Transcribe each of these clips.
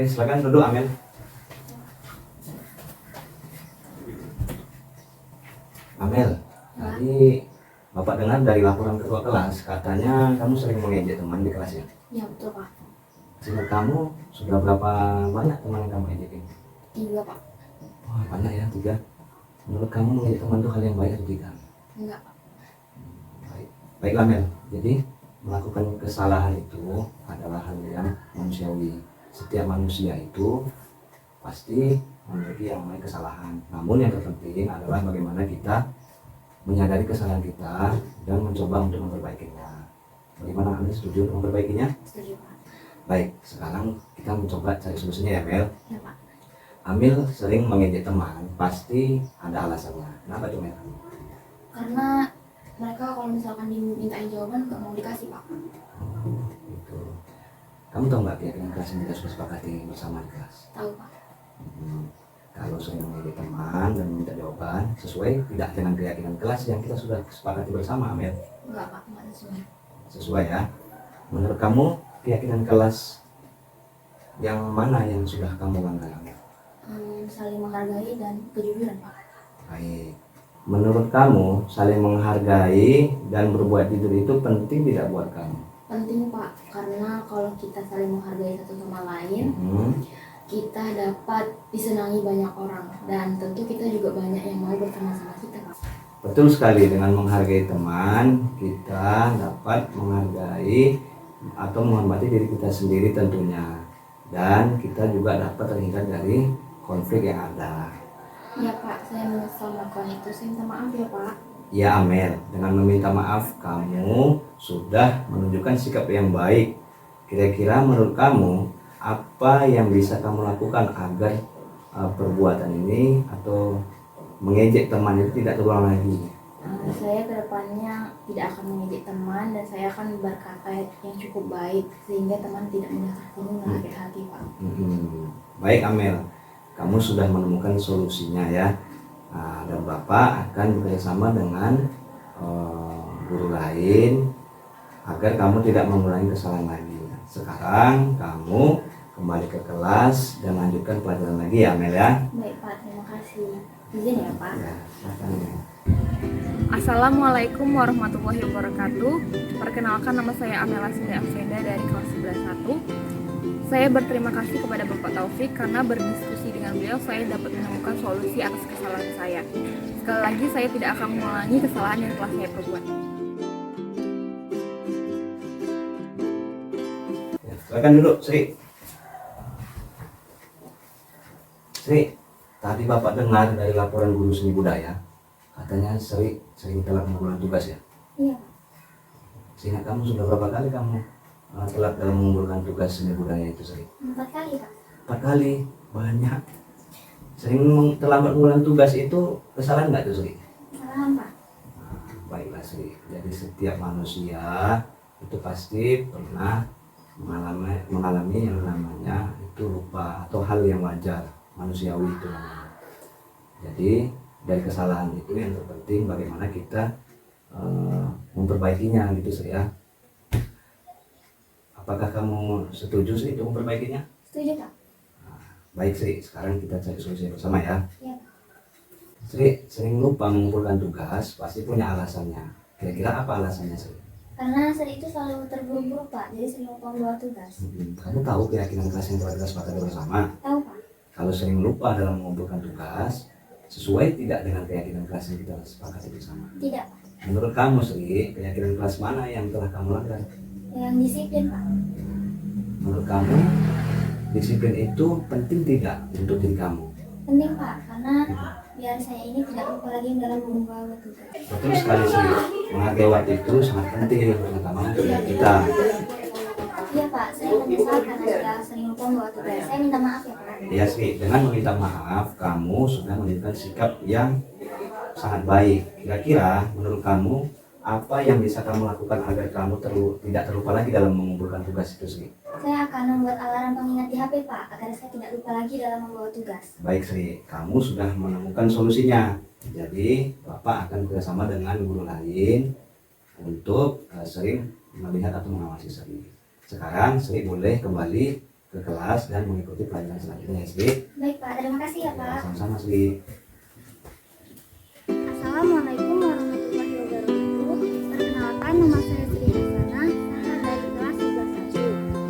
Oke, silakan duduk Amel. Amel, tadi Bapak dengar dari laporan ketua kelas, katanya kamu sering mengejek teman di kelasnya. Ya betul Pak. Seingat kamu, sudah berapa banyak teman yang kamu ejekin? 3 Pak. Wah, banyak ya, 3. Menurut kamu mengejek teman itu hal yang baik atau tidak? Enggak Pak. Baik. Baiklah Mel, jadi melakukan kesalahan itu adalah hal yang manusiawi. Setiap manusia itu pasti memiliki yang namanya kesalahan. Namun yang terpenting adalah bagaimana kita menyadari kesalahan kita dan mencoba untuk memperbaikinya. Bagaimana Anda setuju untuk memperbaikinya? Setuju Pak. Baik, sekarang kita mencoba cari solusinya ya Mel. Ya Pak. Amil sering mengejek teman, pasti ada alasannya. Kenapa tuh Mel? Karena mereka kalau misalkan dimintain jawaban nggak mau dikasih Pak. Gitu. Kamu tahu nggak keyakinan kelas yang kita sudah sepakati bersama di kelas? Tahu Pak. Kalau sering mengejek teman dan meminta jawaban sesuai tidak dengan keyakinan kelas yang kita sudah sepakati bersama Amel? Enggak Pak, enggak sesuai. Sesuai ya. Menurut kamu keyakinan kelas yang mana yang sudah kamu langgar Amel? Saling menghargai dan kejujuran Pak. Baik. Menurut kamu saling menghargai dan berbuat jujur itu penting tidak buat kamu? Penting Pak, karena kalau kita saling menghargai satu sama lain, kita dapat disenangi banyak orang dan tentu kita juga banyak yang mau berteman sama kita Pak. Betul sekali, dengan menghargai teman kita dapat menghargai atau menghormati diri kita sendiri tentunya, dan kita juga dapat terhindar dari konflik yang ada. Ya Pak, saya menyesal melakukan itu. Saya minta maaf ya Pak. Ya Amel, dengan meminta maaf kamu sudah menunjukkan sikap yang baik. Kira-kira menurut kamu apa yang bisa kamu lakukan agar perbuatan ini atau mengejek teman itu tidak terulang lagi? Saya kedepannya tidak akan mengejek teman dan saya akan berkata yang cukup baik sehingga teman tidak mudah tersinggung dan sakit hati Pak. Baik Amel, kamu sudah menemukan solusinya ya. Dan Bapak akan bekerjasama dengan guru lain agar kamu tidak mengulangi kesalahan lagi. Sekarang kamu kembali ke kelas dan lanjutkan pelajaran lagi ya Amel ya. Baik Pak, terima kasih. Izin ya Pak. Ya, silakan. Assalamualaikum warahmatullahi wabarakatuh. Perkenalkan, nama saya Amela Sinda Afenda dari kelas 11-1. Saya berterima kasih kepada Bapak Taufik karena berdiskusi dengan beliau saya dapat menemukan solusi atas kesalahan saya. Sekali lagi saya tidak akan mengulangi kesalahan yang telah saya perbuat. Ya, silakan duduk Sri. Sri, tadi Bapak dengar dari laporan guru seni budaya, katanya Sri sering telat mengumpulkan tugas ya? Iya. Sehingga kamu sudah berapa kali kamu telat dalam mengumpulkan tugas seni budaya itu Sri? 4 kali Pak. 4 kali, banyak. Sering terlambat mengumpulkan tugas itu kesalahan nggak tuh Sri? Kesalahan Pak. Baiklah Sri, jadi setiap manusia itu pasti pernah mengalami yang namanya itu lupa atau hal yang wajar, manusiawi itu namanya. Jadi dari kesalahan itu yang terpenting bagaimana kita memperbaikinya gitu Sri ya. Apakah kamu setuju Sri untuk memperbaikinya? Setuju Pak. Baik Sri, sekarang kita cari solusi bersama ya. Iya. Sri sering lupa mengumpulkan tugas pasti punya alasannya. Kira-kira apa alasannya Sri? Karena saya itu selalu terburu-buru Pak, jadi sering lupa membawa tugas. Kamu tahu keyakinan kelas yang telah kita sepakati bersama? Tahu Pak. Kalau sering lupa dalam mengumpulkan tugas, sesuai tidak dengan keyakinan kelas yang kita sepakati bersama? Tidak Pak. Menurut kamu Sri, keyakinan kelas mana yang telah kamu langgar? Yang disiplin Pak. Menurut kamu, disiplin itu penting tidak untuk diri kamu? Penting Pak, karena biar saya ini tidak lupa lagi dalam membawa tugas. Betul sekali Sri, menghargai waktu itu sangat penting terutama untuk diri kita. Iya Pak, saya menyesal karena sudah sering lupa membawa tugas. Saya minta maaf ya Pak. Ya Sri, dengan meminta maaf, kamu sudah menunjukkan sikap yang sangat baik. Kira-kira menurut kamu apa yang bisa kamu lakukan agar kamu tidak terlupa lagi dalam mengumpulkan tugas itu Sri? Saya akan membuat alarm pengingat di HP Pak, agar saya tidak lupa lagi dalam membawa tugas. Baik Sri, kamu sudah menemukan solusinya. Jadi Bapak akan bekerjasama dengan guru lain untuk sering melihat atau mengawasi Sri. Sekarang Sri boleh kembali ke kelas dan mengikuti pelajaran selanjutnya, Sri. Baik Pak, terima kasih ya Pak. Sama-sama, Sri. Assalamualaikum warahmatullahi wabarakatuh. Perkenalkan, nama saya Sri Hasanah, saya dari kelas 11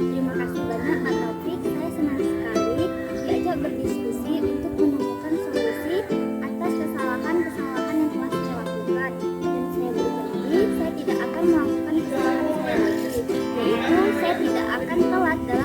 Terima kasih banyak Pak Taufik. Saya senang sekali diajak berdiskusi untuk menemukan solusi atas kesalahan-kesalahan yang telah saya lakukan. Dan saya berjanji saya tidak akan melakukan kesalahan saya lagi, yaitu saya tidak akan telat dalam